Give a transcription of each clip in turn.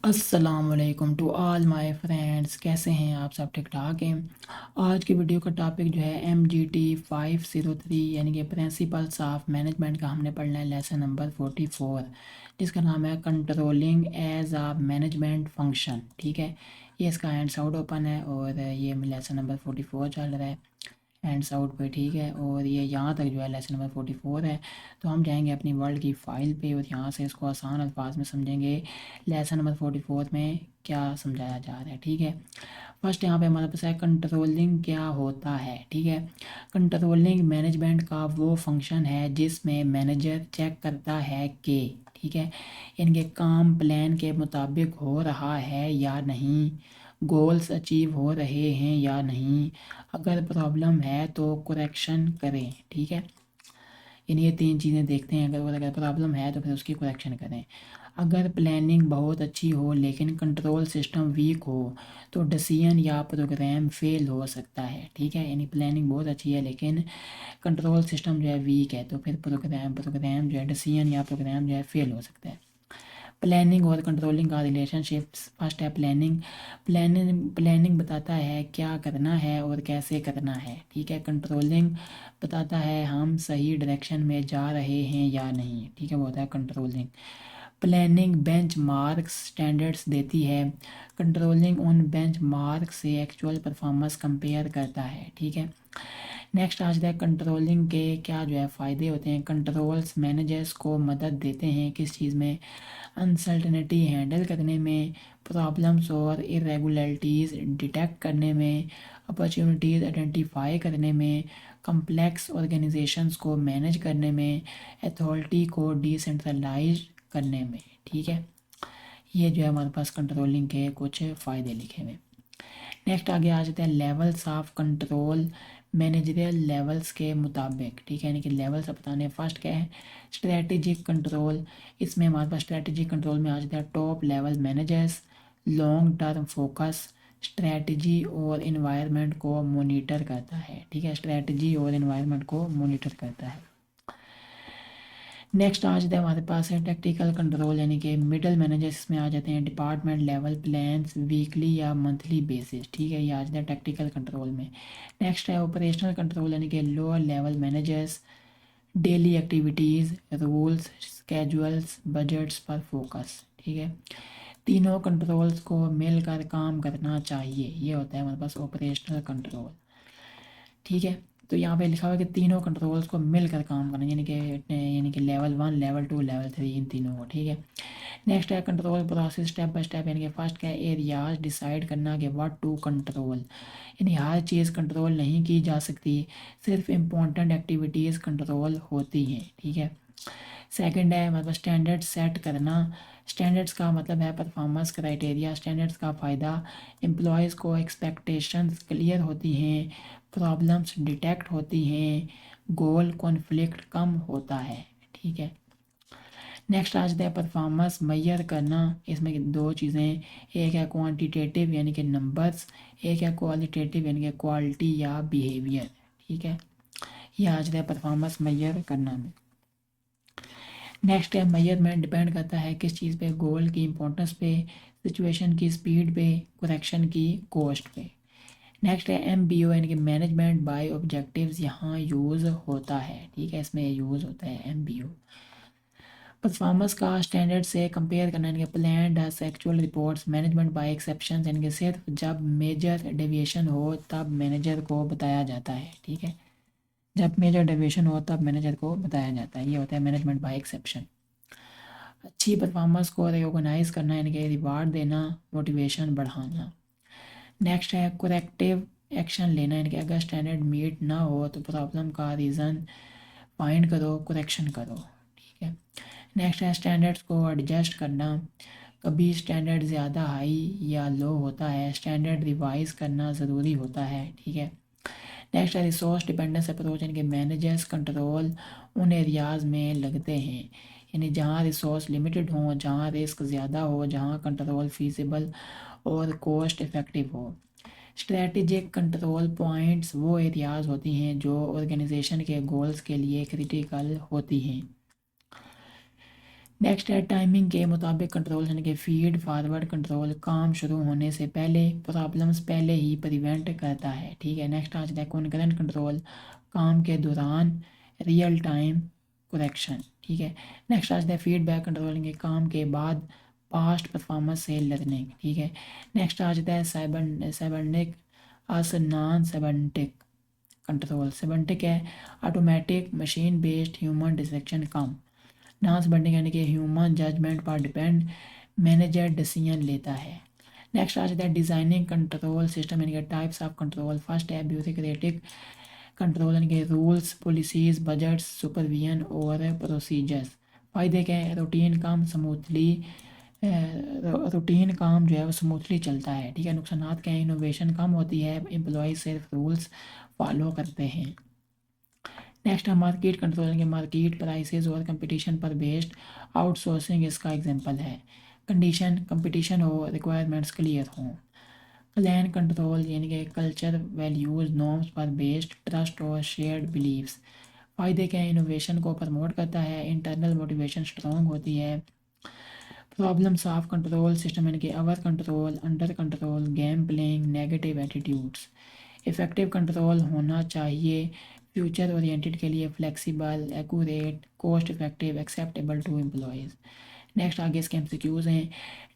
अस्सलामुअलैकुम to all my friends. कैसे हैं आप सब? ठीक ठाक हैं। आज की वीडियो का टॉपिक जो है MGT 503 यानी कि प्रिंसिपल्स ऑफ मैनेजमेंट का हमने पढ़ना है लेसन नंबर 44, जिसका नाम है कंट्रोलिंग एज आ मैनेजमेंट फंक्शन। ठीक है, ये इसका हैंड्स आउट ओपन है और ये लेसन नंबर 44 चल रहा है हैंड्स आउट पे। ठीक है, और ये यहाँ तक जो है लेसन नंबर 44 है। तो हम जाएंगे अपनी वर्ल्ड की फ़ाइल पे और यहाँ से इसको आसान अल्फाज में समझेंगे लेसन नंबर 44 में क्या समझाया जा रहा है। ठीक है, फर्स्ट यहाँ पे हमारे पास है कंट्रोलिंग क्या होता है। ठीक है, कंट्रोलिंग मैनेजमेंट का वो फंक्शन है जिसमें मैनेजर चेक करता है कि ठीक है इनके काम प्लान के मुताबिक हो रहा है या नहीं, गोल्स अचीव हो रहे हैं या नहीं, अगर प्रॉब्लम है तो करेक्शन करें। ठीक है, यानी ये तीन चीज़ें देखते हैं। अगर प्रॉब्लम है तो फिर उसकी करेक्शन करें। अगर प्लानिंग बहुत अच्छी हो लेकिन कंट्रोल सिस्टम वीक हो तो डिसीजन या प्रोग्राम फेल हो सकता है। ठीक है, यानी प्लानिंग बहुत अच्छी है लेकिन कंट्रोल सिस्टम जो है वीक है तो फिर प्रोग्राम जो है डिसीजन या प्रोग्राम जो है फेल हो सकता है। प्लानिंग और कंट्रोलिंग का रिलेशनशिप्स। फर्स्ट है प्लानिंग। प्लानिंग बताता है क्या करना है और कैसे करना है। ठीक है, कंट्रोलिंग बताता है हम सही डायरेक्शन में जा रहे हैं या नहीं। ठीक है, वो होता है controlling. Planning bench marks standards देती है, कंट्रोलिंग उन बेंच मार्क से एक्चुअल परफॉर्मेंस कंपेयर करता है। ठीक है, नेक्स्ट आज है कंट्रोलिंग के क्या जो है फ़ायदे होते हैं। कंट्रोल्स मैनेजर्स को मदद देते हैं किस चीज़ में? अनसर्टेनिटी हैंडल करने में, प्रॉब्लम्स और इरेगुलरिटीज़ डिटेक्ट करने में, अपॉर्चुनिटीज़ आइडेंटिफाई करने में, कम्प्लेक्स ऑर्गेनाइजेशंस को मैनेज करने में, अथॉरिटी को डिसेंट्रलाइज करने में। ठीक है, ये जो है हमारे पास कंट्रोलिंग के कुछ फ़ायदे लिखे हुए। नेक्स्ट आगे आ जाते हैं levels of control managerial levels के मुताबिक। ठीक है, यानी कि लेवल्स बताने। फर्स्ट क्या है? Strategic control. इसमें हमारे पास स्ट्रेटेजिक कंट्रोल में आ जाता है top level managers, long term focus, strategy और इन्वायरमेंट को मॉनिटर करता है। ठीक है, स्ट्रेटजी और इन्वायरमेंट को मॉनिटर करता है। नेक्स्ट आ जाता है हमारे पास है टेक्टिकल कंट्रोल, यानी कि मिडल मैनेजर्स इसमें आ जाते हैं डिपार्टमेंट लेवल प्लान्स वीकली या मंथली बेसिस। ठीक है, ये आ जाता है टेक्टिकल कंट्रोल में। नेक्स्ट है ऑपरेशनल कंट्रोल, यानी कि lower level managers daily activities rules schedules budgets पर फोकस। ठीक है, तीनों कंट्रोल्स को मिलकर काम करना चाहिए, ये होता है हमारे पास ऑपरेशनल कंट्रोल। ठीक है, तो यहाँ पे लिखा हुआ है कि तीनों कंट्रोल्स को मिलकर काम करना, यानी कि लेवल 1 लेवल 2 लेवल 3 इन तीनों को। ठीक है, नेक्स्ट है control process step by step, यानी कि फर्स्ट क्या है? एरियाज डिसाइड करना कि व्हाट टू कंट्रोल, यानी हर चीज़ कंट्रोल नहीं की जा सकती, सिर्फ इम्पोर्टेंट एक्टिविटीज़ कंट्रोल होती हैं। ठीक है, सेकंड है मतलब स्टैंडर्ड सेट करना। स्टैंडर्ड्स का मतलब है परफॉर्मेंस क्राइटेरिया। स्टैंडर्ड्स का फ़ायदा एम्प्लॉयज़ को एक्सपेक्टेशंस क्लियर होती हैं, प्रॉब्लम्स डिटेक्ट होती हैं, गोल कॉन्फ्लिक्ट कम होता है। ठीक है, नेक्स्ट आ जाता है परफॉर्मेंस मैयर करना। इसमें दो चीज़ें, एक है क्वांटिटेटिव यानी कि नंबर्स, एक है क्वालिटेटिव यानी कि क्वालिटी या बिहेवियर। ठीक है, ये आ जाता है परफॉर्मेंस मैयर करना में। नेक्स्ट है मेजरमेंट डिपेंड करता है किस चीज़ पे? गोल की इंपॉर्टेंस पे, सिचुएशन की स्पीड पे, करेक्शन की कॉस्ट पे। नेक्स्ट है MBO यानी कि मैनेजमेंट बाय ऑब्जेक्टिव्स, यहाँ यूज़ होता है। ठीक है, इसमें यूज़ होता है MBO। परफॉर्मेंस का स्टैंडर्ड से कंपेयर करना, यानी कि plan does actual reports, management by exception, यानी कि सिर्फ जब मेजर डेविएशन हो तब मैनेजर को बताया जाता है। ठीक है, जब मेजर डेविएशन हो तब मैनेजर को बताया जाता है, ये होता है मैनेजमेंट बाय एक्सेप्शन। अच्छी परफॉर्मेंस को रिकॉग्नाइज करना, यानी कि रिवार्ड देना, मोटिवेशन बढ़ाना। नेक्स्ट है करेक्टिव एक्शन लेना, यानी कि अगर स्टैंडर्ड मीट ना हो तो प्रॉब्लम का रीज़न फाइंड करो, करेक्शन करो। ठीक है, नेक्स्ट है स्टैंडर्ड्स को एडजस्ट करना। कभी स्टैंडर्ड ज़्यादा हाई या लो होता है, स्टैंडर्ड रिवाइज करना ज़रूरी होता है। ठीक है, नेक्स्ट है रिसोर्स डिपेंडेंस अप्रोच, यानी कि मैनेजर्स कंट्रोल उन एरियाज़ में लगते हैं, यानी जहाँ रिसोर्स लिमिटेड हो, जहाँ रिस्क ज़्यादा हो, जहाँ कंट्रोल फीसिबल और कॉस्ट इफ़ेक्टिव हो। स्ट्रेटेजिक कंट्रोल पॉइंट्स वो एरियाज़ होती हैं जो ऑर्गेनाइजेशन के गोल्स के लिए क्रिटिकल होती हैं। नेक्स्ट है टाइमिंग के मुताबिक कंट्रोल, यानी कि फीड फॉरवर्ड कंट्रोल काम शुरू होने से पहले प्रॉब्लम्स पहले ही प्रिवेंट करता है, ठीक है। नेक्स्ट आ जाता है कॉन्करेंट कंट्रोल, काम के दौरान रियल टाइम करेक्शन, ठीक है। नेक्स्ट आ जाता है फीडबैक कंट्रोल, यानी कि काम के बाद पास्ट परफॉर्मेंस से लर्निंग, ठीक है। नेक्स्ट आ जाता है cybernetic us non cybernetic control. Cybernetic है automatic machine based human discretion कम, डांस बढ़ने यानी कि ह्यूमन जजमेंट पर डिपेंड मैनेजर डिसीजन लेता है। नेक्स्ट आ जाता है डिज़ाइनिंग कंट्रोल सिस्टम, यानी कि टाइप्स ऑफ कंट्रोल। फर्स्ट है ब्यूरोक्रेटिक कंट्रोल, यानी कि रूल्स पॉलिसीज बजट्स सुपरविजन और प्रोसीजर्स। फ़ायदे क्या है, रूटीन काम जो है वो स्मूथली चलता है, ठीक है। नुकसानात क्या है, इनोवेशन कम होती है, एम्प्लॉय सिर्फ रूल्स फॉलो करते हैं। नेक्स्ट है मार्केट कंट्रोल के मार्केट प्राइसेस और कंपटीशन पर बेस्ड आउटसोर्सिंग इसका एग्जांपल है। कंडीशन कंपटीशन हो, रिक्वायरमेंट्स क्लियर हों। क्लैन कंट्रोल यानी कि कल्चर वैल्यूज नॉर्म्स पर बेस्ड ट्रस्ट और शेयर्ड बिलीव्स। फ़ायदे क्या है, इनोवेशन को प्रमोट करता है, इंटरनल मोटिवेशन स्ट्रॉन्ग होती है। प्रॉब्लम्स ऑफ कंट्रोल सिस्टम यानी कि over control, under control, game playing, negative attitudes. Effective control होना चाहिए, फ्यूचर ओरिएंटेड के लिए flexible, accurate, cost effective, acceptable to employees. Next आगे इसके एमसीक्यूज हैं।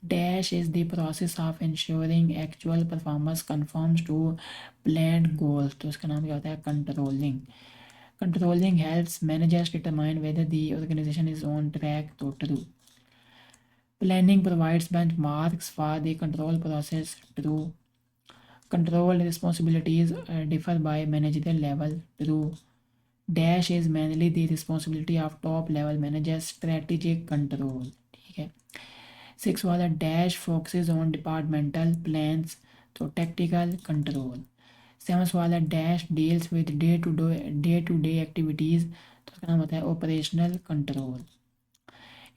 Dash is the process of ensuring actual performance confirms to planned goals, तो इसका नाम क्या होता है, controlling. Controlling helps managers determine whether the organization is on track, तो true. Planning provides benchmarks for the control process. True. Control responsibilities differ by managerial level. True. Dash is mainly the responsibility of top level managers. Strategic control. ठीक है। 6 वाला dash focuses on departmental plans, तो tactical control. 7 वाला dash deals with day to day activities, तो उसका नाम होता है ऑपरेशनल कंट्रोल।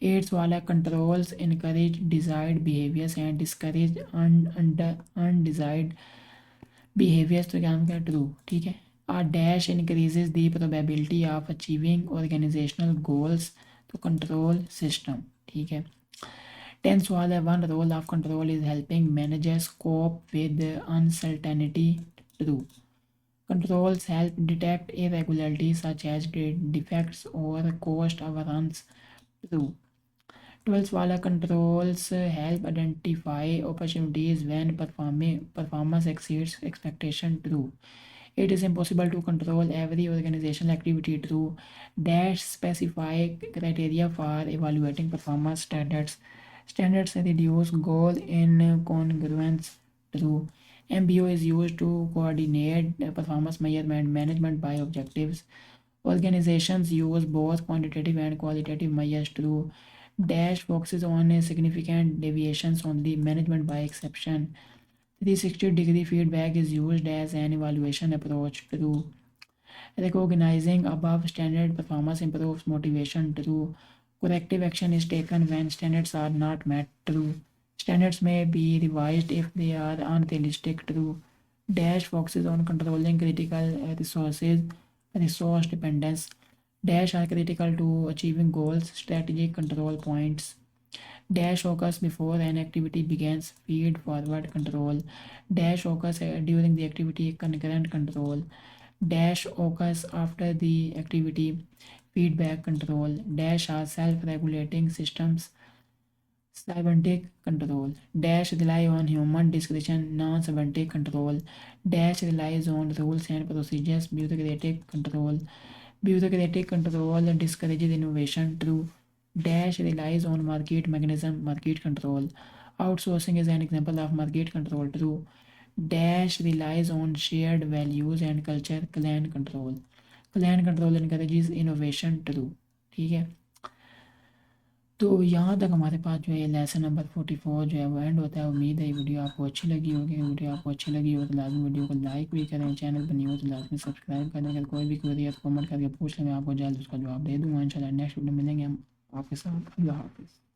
8 वाला controls encourage desired behaviours and discourage undesired behaviours, तो क्या हम क्या ट्रू, ठीक है। आ dash increases the probability of achieving organisational goals, तो कंट्रोल सिस्टम, ठीक है। 10 वाला है one role of control is helping managers cope with uncertainty, true. Controls help detect irregularities such as defects or cost overruns, true. 12 वाला controls help identify opportunities when performance exceeds expectation, true. It is impossible to control every organizational activity, true. Dash specify criteria for evaluating performance standards. Standards reduce goal incongruence, true. MBO is used to coordinate performance measurement management by objectives. Organizations use both quantitative and qualitative measures, true. Dash focuses on significant deviations on the management by exception. 360-degree feedback is used as an evaluation approach, true. Recognizing above standard performance improves motivation, true. Corrective action is taken when standards are not met, true. Standards may be revised if they are unrealistic, true. Dash focuses on controlling critical resource dependence. Dash are critical to achieving goals, strategic control points. Dash occurs before an activity begins, feed forward control. Dash occurs during the activity, concurrent control. Dash occurs after the activity, feedback control. Dash are self-regulating systems, cybernetic control. Dash rely on human discretion, non-cybernetic control. Dash relies on rules and procedures, bureaucratic control. Bureaucratic control discourages innovation, true. Dash relies on market mechanism, market control. Outsourcing is an example of market control, true. Dash relies on shared values and culture, clan control. Clan control encourages innovation, true. ठीक है। तो यहाँ तक हमारे पास जो है lesson number 44 जो है वो एंड होता है। उम्मीद है ये वीडियो आपको अच्छी लगी होगी। वीडियो आपको अच्छी लगी हो तो लाजमी वीडियो को लाइक भी करें, चैनल पर नहीं हो तो लाजमी सब्सक्राइब करें। अगर कोई भी क्वेरी है तो कमेंट करके पूछ लें, मैं आपको जल्द उसका जवाब दे दूँगा। इंशाल्लाह नेक्स्ट वीडियो मिलेंगे हम आपके साथ। अल्लाह हाफिज़।